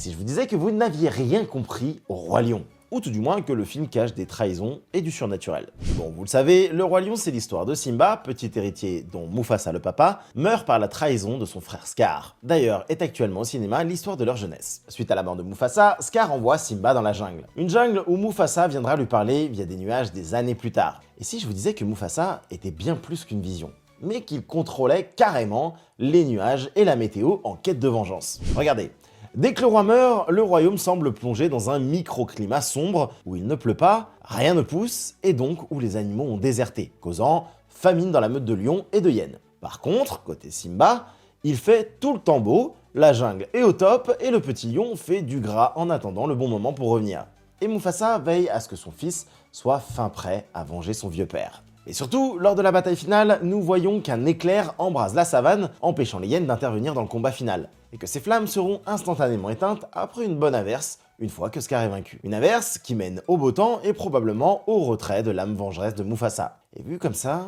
si je vous disais que vous n'aviez rien compris au Roi Lion? Ou tout du moins que le film cache des trahisons et du surnaturel. Bon, vous le savez, le Roi Lion, c'est l'histoire de Simba, petit héritier dont Mufasa le papa, meurt par la trahison de son frère Scar. D'ailleurs, est actuellement au cinéma l'histoire de leur jeunesse. Suite à la mort de Mufasa, Scar envoie Simba dans la jungle. Une jungle où Mufasa viendra lui parler via des nuages des années plus tard. Et si je vous disais que Mufasa était bien plus qu'une vision, mais qu'il contrôlait carrément les nuages et la météo en quête de vengeance. Regardez. Dès que le roi meurt, le royaume semble plongé dans un microclimat sombre où il ne pleut pas, rien ne pousse et donc où les animaux ont déserté, causant famine dans la meute de lions et de hyènes. Par contre, côté Simba, il fait tout le temps beau, la jungle est au top et le petit lion fait du gras en attendant le bon moment pour revenir. Et Mufasa veille à ce que son fils soit fin prêt à venger son vieux père. Et surtout, lors de la bataille finale, nous voyons qu'un éclair embrase la savane, empêchant les hyènes d'intervenir dans le combat final, et que ces flammes seront instantanément éteintes après une bonne averse, une fois que Scar est vaincu. Une averse qui mène au beau temps et probablement au retrait de l'âme vengeresse de Mufasa. Et vu comme ça,